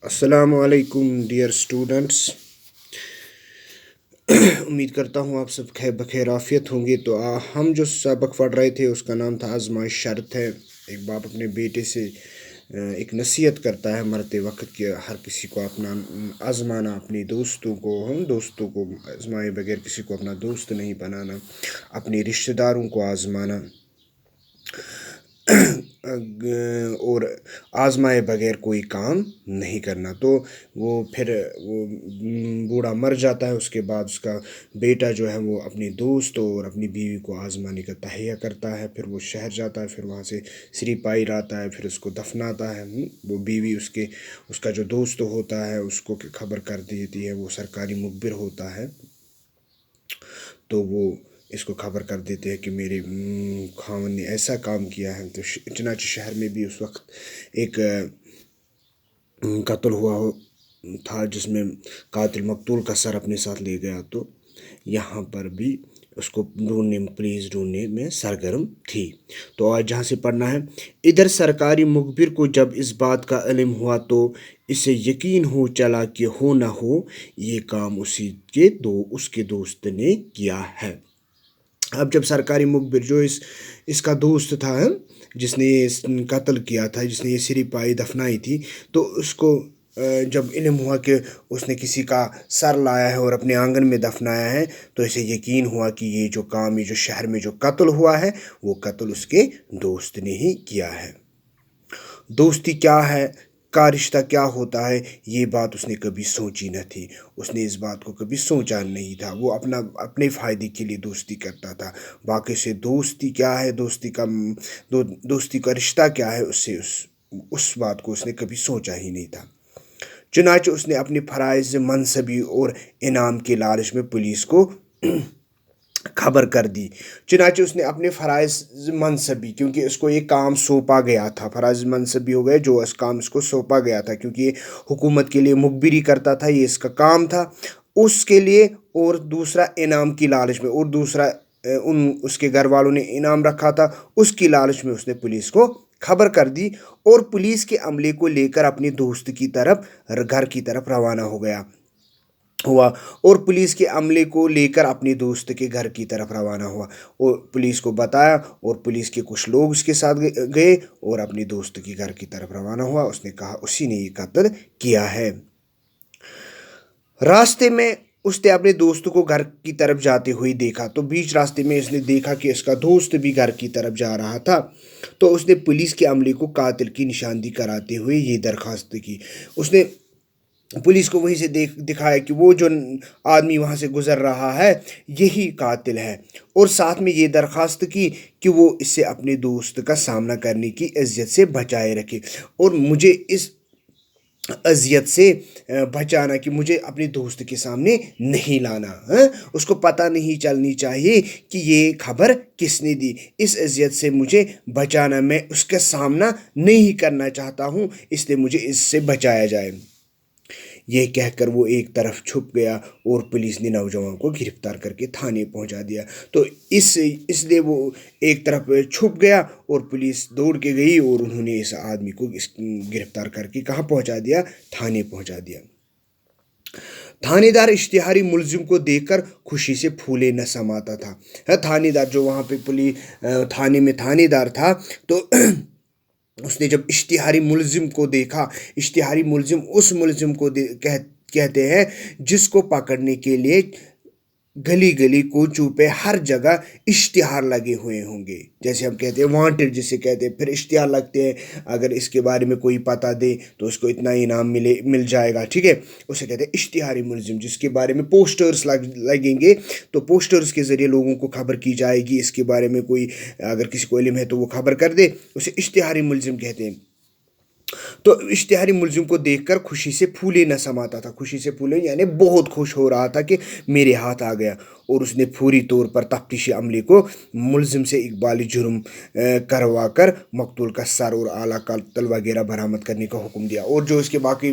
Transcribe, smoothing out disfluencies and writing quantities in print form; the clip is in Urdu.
السلام علیکم ڈیئر اسٹوڈنٹس، امید کرتا ہوں آپ سب بخیر عافیت ہوں گے۔ تو ہم جو سبق پڑھ رہے تھے اس کا نام تھا آزمائش شرط ہے۔ ایک باپ اپنے بیٹے سے ایک نصیحت کرتا ہے مرتے وقت کہ ہر کسی کو اپنا آزمانا، اپنے دوستوں کو آزمائے بغیر کسی کو اپنا دوست نہیں بنانا، اپنے رشتہ داروں کو آزمانا اور آزمائے بغیر کوئی کام نہیں کرنا۔ تو پھر وہ بوڑھا مر جاتا ہے، اس کے بعد اس کا بیٹا جو ہے وہ اپنے دوست اور اپنی بیوی کو آزمانے کا تہیہ کرتا ہے۔ پھر وہ شہر جاتا ہے، پھر وہاں سے سری پائی لاتا ہے، پھر اس کو دفناتا ہے۔ وہ بیوی اس کا جو دوست ہوتا ہے اس کو خبر کر دیتی ہے، وہ سرکاری مخبر ہوتا ہے، تو وہ اس کو خبر کر دیتے ہیں کہ میرے خاوند نے ایسا کام کیا ہے۔ تو چنانچہ شہر میں بھی اس وقت ایک قتل ہوا تھا جس میں قاتل مقتول کا سر اپنے ساتھ لے گیا۔ تو یہاں پر بھی اس کو پولیس ڈھونڈنے میں سرگرم تھی۔ تو آج جہاں سے پڑھنا ہے، ادھر سرکاری مخبر کو جب اس بات کا علم ہوا تو اسے یقین ہو چلا کہ ہو نہ ہو یہ کام اس کے دوست نے کیا ہے۔ اب جب سرکاری مخبر جو اس کا دوست تھا، جس نے یہ قتل کیا تھا، جس نے یہ سری پائی دفنائی تھی، تو اس کو جب علم ہوا کہ اس نے کسی کا سر لایا ہے اور اپنے آنگن میں دفنایا ہے، تو اسے یقین ہوا کہ یہ جو کام، یہ جو شہر میں جو قتل ہوا ہے، وہ قتل اس کے دوست نے ہی کیا ہے۔ دوستی کیا ہے، کا رشتہ کیا ہوتا ہے، یہ بات اس نے کبھی سوچی نہ تھی۔ اس نے اس بات کو کبھی سوچا نہیں تھا۔ وہ اپنے فائدے کے لیے دوستی کرتا تھا۔ باقی سے دوستی کیا ہے، دوستی کا رشتہ کیا ہے، اس بات کو اس نے کبھی سوچا ہی نہیں تھا۔ چنانچہ اس نے اپنے فرائض منصبی اور انعام کے لالچ میں پولیس کو خبر کر دی۔ چنانچہ اس نے اپنے فرائض منصبی، کیونکہ اس کو یہ کام سونپا گیا تھا، فرائض منصبی ہو گئے جو کام اس کو سونپا گیا تھا، کیونکہ یہ حکومت کے لیے مخبری کرتا تھا، یہ اس کا کام تھا، اس کے لیے، اور دوسرا انعام کی لالچ میں، اور دوسرا اس کے گھر والوں نے انعام رکھا تھا، اس کی لالچ میں اس نے پولیس کو خبر کر دی، اور پولیس کے عملے کو لے کر اپنے دوست کی طرف، گھر کی طرف روانہ ہوا اور پولیس کے عملے کو لے کر اپنے دوست کے گھر کی طرف روانہ ہوا اور پولیس کو بتایا، اور پولیس کے کچھ لوگ اس کے ساتھ گئے اور اپنے دوست کے گھر کی طرف روانہ ہوا۔ اس نے کہا اسی نے یہ قتل کیا ہے۔ راستے میں اس نے اپنے دوست کو گھر کی طرف جاتے ہوئے دیکھا، تو بیچ راستے میں اس نے دیکھا کہ اس کا دوست بھی گھر کی طرف جا رہا تھا۔ تو اس نے پولیس کے عملے کو قاتل کی نشاندہی کراتے ہوئے یہ درخواست کی۔ اس نے پولیس کو وہیں سے دکھایا کہ وہ جو آدمی وہاں سے گزر رہا ہے یہی قاتل ہے، اور ساتھ میں یہ درخواست کی کہ وہ اس سے اپنے دوست کا سامنا کرنے کی اذیت سے بچائے رکھے، اور مجھے اس اذیت سے بچانا کہ مجھے اپنے دوست کے سامنے نہیں لانا، اس کو پتہ نہیں چلنی چاہیے کہ یہ خبر کس نے دی، اس اذیت سے مجھے بچانا، میں اس کا سامنا نہیں کرنا چاہتا ہوں، اس لیے مجھے اس سے بچایا جائے۔ یہ کہہ کر وہ ایک طرف چھپ گیا اور پولیس نے نوجوان کو گرفتار کر کے تھانے پہنچا دیا۔ تو اس لیے وہ ایک طرف چھپ گیا اور پولیس دوڑ کے گئی اور انہوں نے اس آدمی کو گرفتار کر کے کہاں پہنچا دیا، تھانے پہنچا دیا۔ تھانے دار اشتہاری ملزم کو دیکھ کر خوشی سے پھولے نہ سماتا تھا۔ تھانے دار جو وہاں پہ تھانے میں تھانے دار تھا، تو اس نے جب اشتہاری ملزم کو دیکھا، اشتہاری ملزم اس ملزم کو کہتے ہیں جس کو پکڑنے کے لیے گلی گلی کوچوں پہ ہر جگہ اشتہار لگے ہوئے ہوں گے، جیسے ہم کہتے ہیں وانٹڈ جسے کہتے ہیں، پھر اشتہار لگتے ہیں، اگر اس کے بارے میں کوئی پتہ دے تو اس کو اتنا انعام مل جائے گا، ٹھیک ہے، اسے کہتے ہیں اشتہاری ملزم، جس کے بارے میں پوسٹرز لگیں گے، تو پوسٹرز کے ذریعے لوگوں کو خبر کی جائے گی، اس کے بارے میں کوئی اگر کسی کو علم ہے تو وہ خبر کر دے، اسے اشتہاری ملزم کہتے ہیں۔ تو اشتہاری ملزم کو دیکھ کر خوشی سے پھولے نہ سماتا تھا، خوشی سے پھولے یعنی بہت خوش ہو رہا تھا کہ میرے ہاتھ آ گیا، اور اس نے فوری طور پر تفتیشی عملے کو ملزم سے اقبالی جرم کروا کر مقتول کا سر اور اعلیٰ قتل وغیرہ برآمد کرنے کا حکم دیا، اور جو اس کے باقی